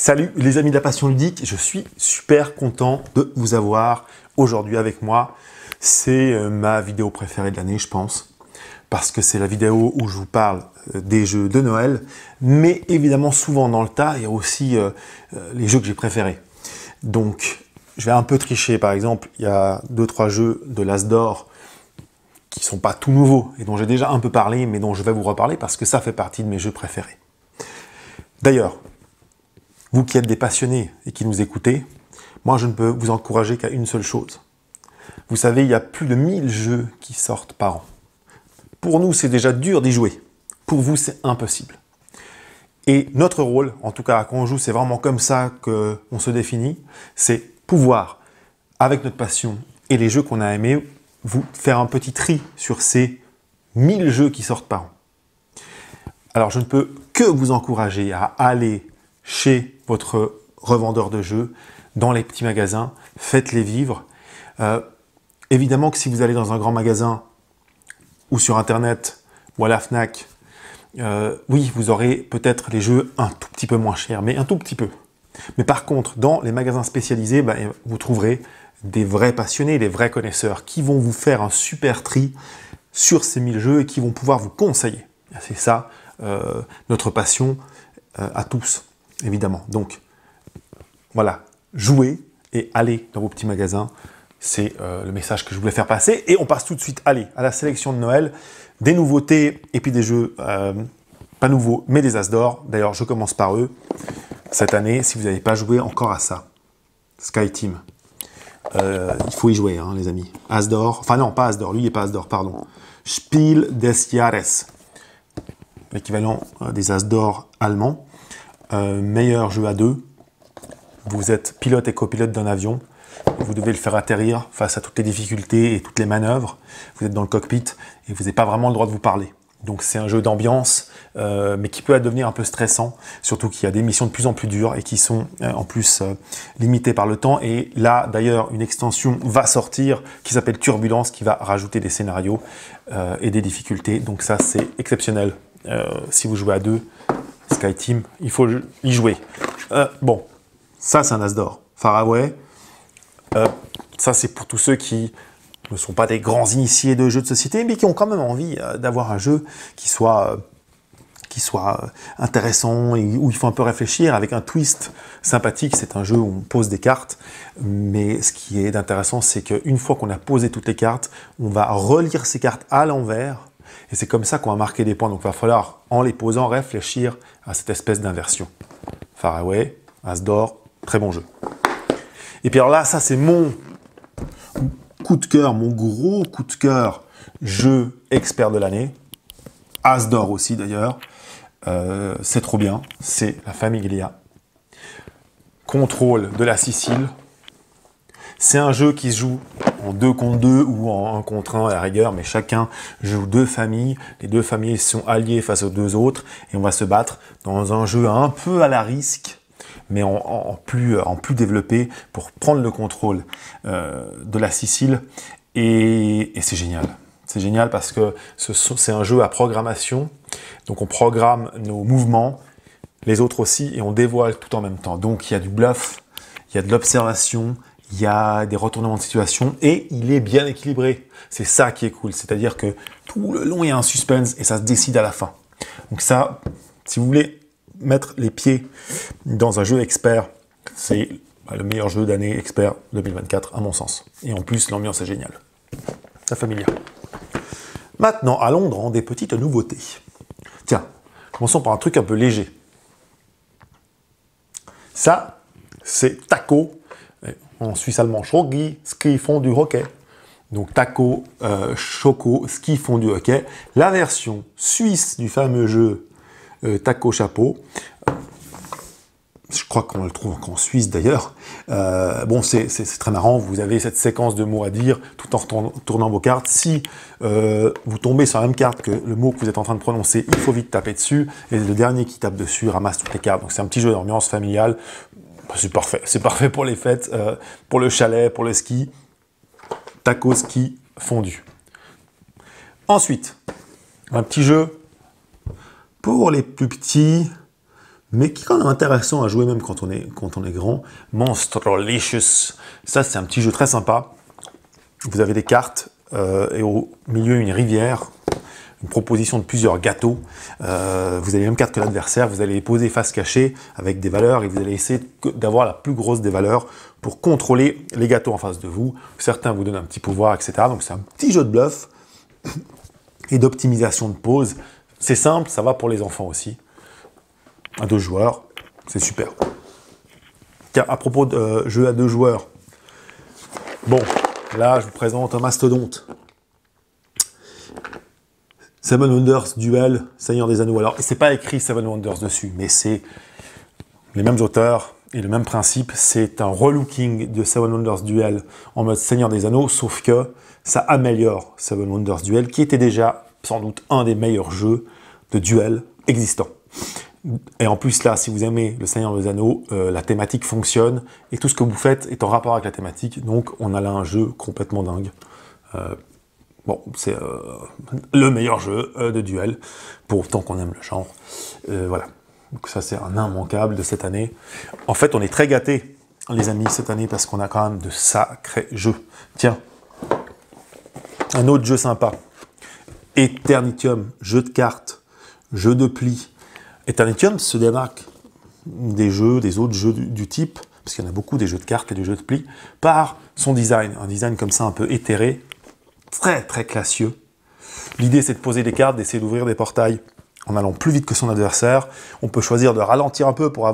Salut les amis de la passion ludique, je suis super content de vous avoir aujourd'hui avec moi. C'est ma vidéo préférée de l'année, je pense, parce que c'est la vidéo où je vous parle des jeux de Noël, mais évidemment souvent dans le tas, il y a aussi les jeux que j'ai préférés. Donc, je vais un peu tricher, par exemple, il y a 2-3 jeux de l'As d'Or qui sont pas tout nouveaux et dont j'ai déjà un peu parlé, mais dont je vais vous reparler parce que ça fait partie de mes jeux préférés. D'ailleurs, vous qui êtes des passionnés et qui nous écoutez, moi je ne peux vous encourager qu'à une seule chose. Vous savez, il y a plus de 1000 jeux qui sortent par an. Pour nous, c'est déjà dur d'y jouer. Pour vous, c'est impossible. Et notre rôle, en tout cas quand on joue, c'est vraiment comme ça qu'on se définit, c'est pouvoir, avec notre passion et les jeux qu'on a aimés, vous faire un petit tri sur ces 1000 jeux qui sortent par an. Alors je ne peux que vous encourager à aller chez votre revendeur de jeux, dans les petits magasins, faites-les vivre. Évidemment que si vous allez dans un grand magasin ou sur Internet ou à la Fnac, oui, vous aurez peut-être les jeux un tout petit peu moins chers, mais un tout petit peu. Mais par contre, dans les magasins spécialisés, vous trouverez des vrais passionnés, des vrais connaisseurs qui vont vous faire un super tri sur ces 1000 jeux et qui vont pouvoir vous conseiller. C'est ça, notre passion à tous. Évidemment. Donc, voilà, jouez et allez dans vos petits magasins. C'est le message que je voulais faire passer. Et on passe tout de suite, allez, à la sélection de Noël. Des nouveautés et puis des jeux, pas nouveaux, mais des As d'Or. D'ailleurs, je commence par eux. Cette année, si vous n'avez pas joué encore à ça, SkyTeam. Il faut y jouer, hein, les amis. As d'Or, enfin non, pas As d'Or, lui il n'est pas As d'Or, pardon. Spiel des Jahres. L'équivalent des As d'Or allemands. Meilleur jeu à deux, vous êtes pilote et copilote d'un avion, vous devez le faire atterrir face à toutes les difficultés et toutes les manœuvres, vous êtes dans le cockpit et vous n'avez pas vraiment le droit de vous parler. Donc c'est un jeu d'ambiance, mais qui peut devenir un peu stressant, surtout qu'il y a des missions de plus en plus dures et qui sont en plus limitées par le temps. Et là d'ailleurs une extension va sortir qui s'appelle Turbulence, qui va rajouter des scénarios et des difficultés, donc ça c'est exceptionnel. Si vous jouez à deux, SkyTeam, il faut y jouer. Bon, ça c'est un As d'Or. Faraway, ça c'est pour tous ceux qui ne sont pas des grands initiés de jeux de société, mais qui ont quand même envie d'avoir un jeu qui soit intéressant et où il faut un peu réfléchir, avec un twist sympathique. C'est un jeu où on pose des cartes, mais ce qui est intéressant, c'est qu'une fois qu'on a posé toutes les cartes, on va relire ces cartes à l'envers. Et c'est comme ça qu'on va marquer des points. Donc il va falloir, en les posant, réfléchir à cette espèce d'inversion. Faraway, As d'Or, très bon jeu. Et puis alors là, ça c'est mon coup de cœur, mon gros coup de cœur, jeu expert de l'année. As d'Or aussi d'ailleurs. C'est trop bien. C'est la Famiglia. Contrôle de la Sicile. C'est un jeu qui se joue en 2 contre 2 ou en 1 contre 1 à la rigueur, mais chacun joue 2 familles. Les 2 familles sont alliées face aux 2 autres et on va se battre dans un jeu un peu à la risque, mais en plus développé pour prendre le contrôle de la Sicile. Et c'est génial. C'est génial parce que c'est un jeu à programmation, donc on programme nos mouvements, les autres aussi, et on dévoile tout en même temps. Donc il y a du bluff, il y a de l'observation, il y a des retournements de situation et il est bien équilibré. C'est ça qui est cool, c'est-à-dire que tout le long il y a un suspense et ça se décide à la fin. Donc ça, si vous voulez mettre les pieds dans un jeu expert, c'est le meilleur jeu d'année expert 2024 à mon sens. Et en plus, l'ambiance est géniale. La Familia. Maintenant, allons dans des petites nouveautés. Tiens, commençons par un truc un peu léger. Ça, c'est Taco. En suisse allemand, Schoki, ski font du hockey. Donc Taco, Choco, ski font du hockey. La version suisse du fameux jeu Taco Chapeau. Je crois qu'on le trouve encore en Suisse d'ailleurs. Bon, c'est très marrant. Vous avez cette séquence de mots à dire tout en tournant vos cartes. Si vous tombez sur la même carte que le mot que vous êtes en train de prononcer, il faut vite taper dessus. Et le dernier qui tape dessus ramasse toutes les cartes. Donc c'est un petit jeu d'ambiance familiale. C'est parfait. C'est parfait pour les fêtes, pour le chalet, pour le ski. Taco, ski, fondu. Ensuite, un petit jeu pour les plus petits. mais qui est quand même intéressant à jouer même quand on est grand. Monsterlicious. Ça, c'est un petit jeu très sympa. Vous avez des cartes et au milieu une rivière, une proposition de plusieurs gâteaux. Vous avez les mêmes cartes que l'adversaire, vous allez les poser face cachée avec des valeurs et vous allez essayer d'avoir la plus grosse des valeurs pour contrôler les gâteaux en face de vous. Certains vous donnent un petit pouvoir, etc. Donc c'est un petit jeu de bluff et d'optimisation de pause. C'est simple, ça va pour les enfants aussi. À 2 joueurs, c'est super. Tiens, à propos de jeu à 2 joueurs, bon, là je vous présente un mastodonte. Seven Wonders Duel, Seigneur des Anneaux. Alors, c'est pas écrit Seven Wonders dessus, mais c'est les mêmes auteurs et le même principe. C'est un relooking de Seven Wonders Duel en mode Seigneur des Anneaux, sauf que ça améliore Seven Wonders Duel, qui était déjà sans doute un des meilleurs jeux de duel existants. Et en plus là, si vous aimez le Seigneur des Anneaux, la thématique fonctionne et tout ce que vous faites est en rapport avec la thématique. Donc on a là un jeu complètement dingue. Bon, c'est le meilleur jeu de duel, pour autant qu'on aime le genre. Voilà, donc ça c'est un immanquable de cette année. En fait, on est très gâtés, les amis, cette année, parce qu'on a quand même de sacrés jeux. Tiens, un autre jeu sympa. Eternitium, jeu de cartes, jeu de pli. Eternitium se démarque des autres jeux du type, parce qu'il y en a beaucoup des jeux de cartes et des jeux de pli, par son design. Un design comme ça, un peu éthéré, très très classieux. L'idée c'est de poser des cartes, d'essayer d'ouvrir des portails en allant plus vite que son adversaire. On peut choisir de ralentir un peu pour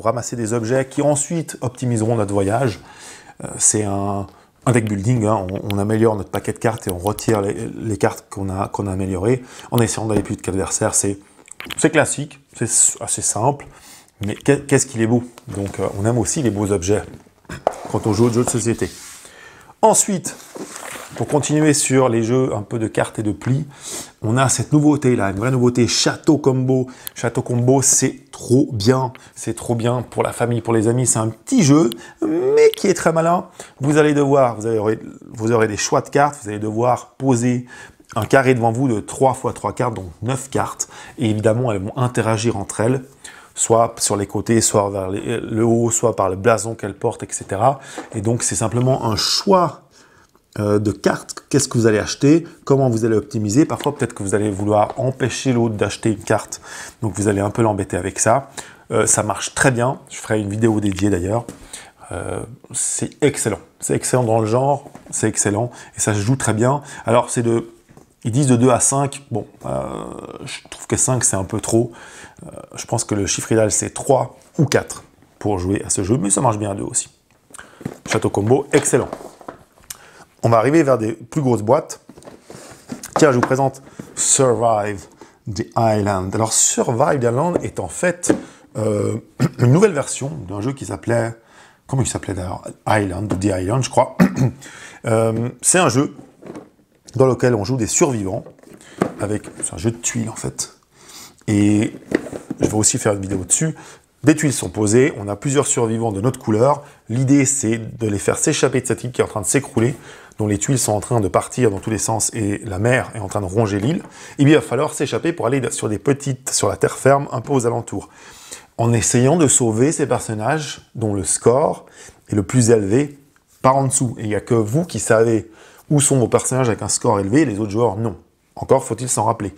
ramasser des objets qui ensuite optimiseront notre voyage. C'est un deck building, hein. On améliore notre paquet de cartes et on retire les cartes qu'on a améliorées en essayant d'aller plus vite qu'adversaire. C'est classique, c'est assez simple, mais qu'est-ce qu'il est beau. Donc on aime aussi les beaux objets quand on joue aux jeux de société. Ensuite, pour continuer sur les jeux un peu de cartes et de plis, on a cette nouveauté là, une vraie nouveauté, Château Combo. Château Combo, c'est trop bien pour la famille, pour les amis. C'est un petit jeu, mais qui est très malin. Vous aurez des choix de cartes, vous allez devoir poser un carré devant vous de 3 x 3 cartes, donc 9 cartes. Et évidemment, elles vont interagir entre elles, soit sur les côtés, soit vers le haut, soit par le blason qu'elles portent, etc. Et donc, c'est simplement un choix de cartes, qu'est-ce que vous allez acheter, comment vous allez optimiser. Parfois, peut-être que vous allez vouloir empêcher l'autre d'acheter une carte, donc vous allez un peu l'embêter avec ça. Ça marche très bien, je ferai une vidéo dédiée d'ailleurs. C'est excellent dans le genre, c'est excellent, et ça se joue très bien. Alors, ils disent de 2 à 5, bon, je trouve que 5 c'est un peu trop. Je pense que le chiffre idéal c'est 3 ou 4 pour jouer à ce jeu, mais ça marche bien à 2 aussi. Château Combo, excellent. On va arriver vers des plus grosses boîtes. Tiens, je vous présente Survive the Island. Alors, Survive the Island est en fait une nouvelle version d'un jeu qui s'appelait... Comment il s'appelait d'ailleurs? Island, ou The Island, je crois. C'est un jeu dans lequel on joue des survivants. C'est un jeu de tuiles, en fait. Et je vais aussi faire une vidéo dessus. Des tuiles sont posées, on a plusieurs survivants de notre couleur. L'idée, c'est de les faire s'échapper de cette île qui est en train de s'écrouler, dont les tuiles sont en train de partir dans tous les sens et la mer est en train de ronger l'île. Et bien, il va falloir s'échapper pour aller sur la terre ferme, un peu aux alentours, en essayant de sauver ces personnages dont le score est le plus élevé par en dessous. Et il n'y a que vous qui savez où sont vos personnages avec un score élevé, les autres joueurs non. Encore faut-il s'en rappeler.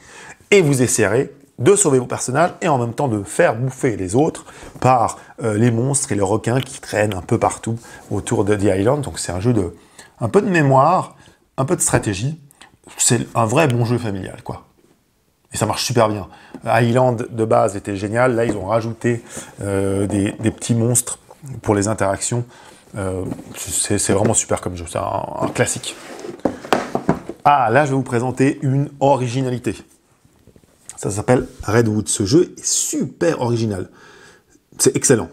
Et vous essayerez de sauver vos personnages et en même temps de faire bouffer les autres par les monstres et les requins qui traînent un peu partout autour de The Island. Donc c'est un jeu un peu de mémoire, un peu de stratégie. C'est un vrai bon jeu familial, quoi. Et ça marche super bien. Island de base était génial. Là, ils ont rajouté des petits monstres pour les interactions. C'est vraiment super comme jeu. C'est un classique. Ah, là, je vais vous présenter une originalité. Ça s'appelle Redwood. Ce jeu est super original. C'est excellent.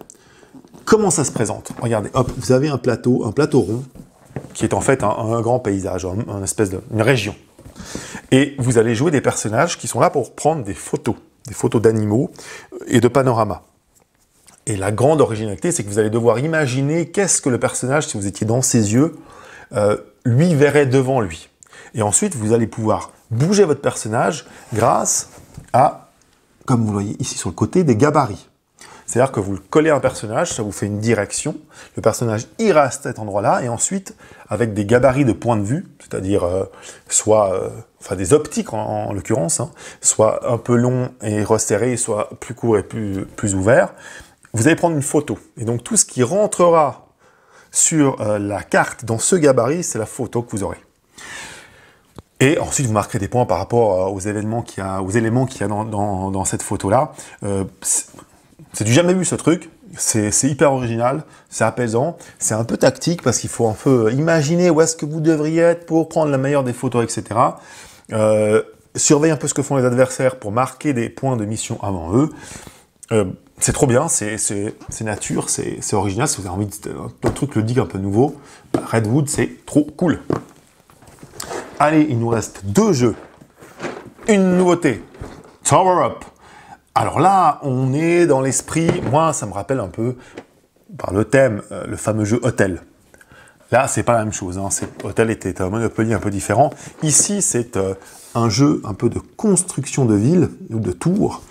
Comment ça se présente? Regardez, hop, vous avez un plateau rond, qui est en fait un grand paysage, une espèce une région. Et vous allez jouer des personnages qui sont là pour prendre des photos d'animaux et de panoramas. Et la grande originalité, c'est que vous allez devoir imaginer qu'est-ce que le personnage, si vous étiez dans ses yeux, lui verrait devant lui. Et ensuite, vous allez pouvoir bouger votre personnage grâce à, comme vous le voyez ici sur le côté, des gabarits. C'est-à-dire que vous le collez à un personnage, ça vous fait une direction, le personnage ira à cet endroit-là, et ensuite, avec des gabarits de point de vue, c'est-à-dire enfin des optiques en l'occurrence, hein, soit un peu long et resserré, soit plus court et plus ouvert, vous allez prendre une photo. Et donc tout ce qui rentrera sur la carte dans ce gabarit, c'est la photo que vous aurez. Et ensuite, vous marquerez des points par rapport aux éléments qu'il y a dans cette photo-là. C'est du jamais vu, ce truc. C'est hyper original, c'est apaisant, c'est un peu tactique, parce qu'il faut un peu imaginer où est-ce que vous devriez être pour prendre la meilleure des photos, etc. Surveillez un peu ce que font les adversaires pour marquer des points de mission avant eux. C'est trop bien, c'est nature, c'est original. Si vous avez envie d'un truc ludique un peu nouveau, Redwood, c'est trop cool. Allez, il nous reste 2 jeux. Une nouveauté, Tower Up. Alors là, on est dans l'esprit, moi ça me rappelle un peu, par le thème, le fameux jeu Hôtel. Là, c'est pas la même chose, hein. Hôtel était un Monopoly un peu différent. Ici, c'est un jeu un peu de construction de ville, ou de tours.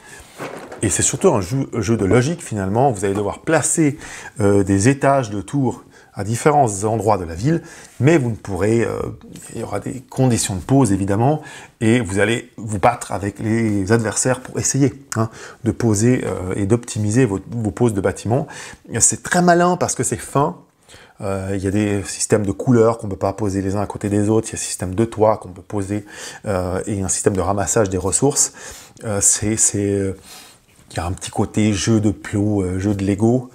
Et c'est surtout un jeu de logique finalement. Vous allez devoir placer des étages de tours à différents endroits de la ville, mais vous ne pourrez, il y aura des conditions de pause évidemment, et vous allez vous battre avec les adversaires pour essayer de poser et d'optimiser vos poses de bâtiments. C'est très malin parce que c'est fin. Il y a des systèmes de couleurs qu'on ne peut pas poser les uns à côté des autres, il y a un système de toit qu'on peut poser, et un système de ramassage des ressources. Il y a un petit côté jeu de plots, jeu de Lego,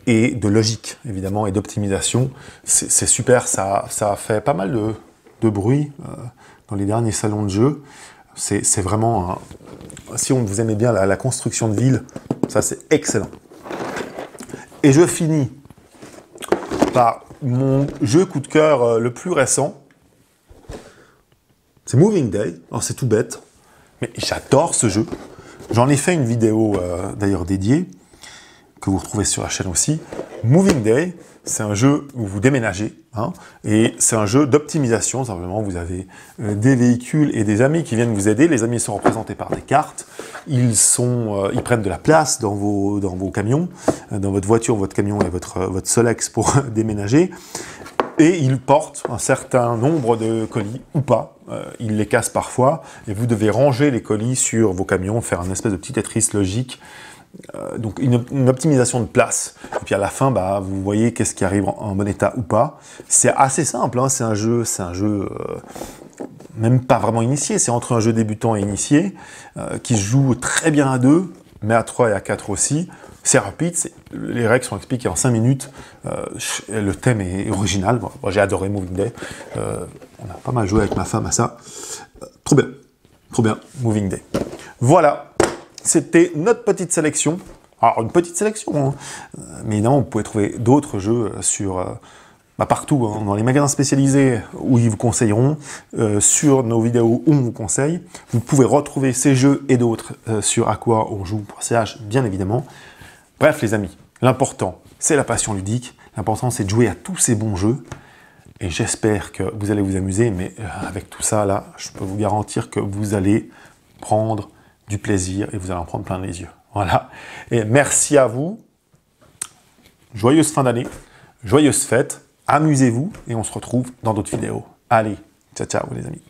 et de logique, évidemment, et d'optimisation. C'est super, ça a fait pas mal de bruit dans les derniers salons de jeu. C'est vraiment, si vous aimez bien la construction de ville, ça c'est excellent. Et je finis par mon jeu coup de cœur le plus récent. C'est Moving Day. Alors c'est tout bête, mais j'adore ce jeu. J'en ai fait une vidéo d'ailleurs dédiée, que vous retrouvez sur la chaîne aussi. Moving Day, c'est un jeu où vous déménagez, et c'est un jeu d'optimisation. Simplement, vous avez des véhicules et des amis qui viennent vous aider. Les amis sont représentés par des cartes. Ils prennent de la place dans vos camions, dans votre voiture, votre camion et votre Solex pour déménager. Et ils portent un certain nombre de colis, ou pas. Ils les cassent parfois, et vous devez ranger les colis sur vos camions, faire un espèce de petit Tetris logique. Donc une optimisation de place. Et puis à la fin, vous voyez qu'est-ce qui arrive en bon état ou pas. C'est assez simple, c'est un jeu même pas vraiment initié, c'est entre un jeu débutant et initié, qui se joue très bien à 2, mais à 3 et à 4 aussi. C'est rapide, les règles sont expliquées en 5 minutes, le thème est original. Moi, j'ai adoré Moving Day, on a pas mal joué avec ma femme à ça. Trop bien, Moving Day. Voilà, c'était notre petite sélection. Alors, une petite sélection, mais évidemment, vous pouvez trouver d'autres jeux sur partout, dans les magasins spécialisés où ils vous conseilleront, sur nos vidéos où on vous conseille. Vous pouvez retrouver ces jeux et d'autres sur aquaonjoue.ch, bien évidemment. Bref, les amis, l'important, c'est la passion ludique. L'important, c'est de jouer à tous ces bons jeux. Et j'espère que vous allez vous amuser, mais avec tout ça, là, je peux vous garantir que vous allez prendre du plaisir et vous allez en prendre plein les yeux. Voilà. Et merci à vous. Joyeuse fin d'année, joyeuse fête. Amusez-vous et on se retrouve dans d'autres vidéos. Allez, ciao, ciao les amis.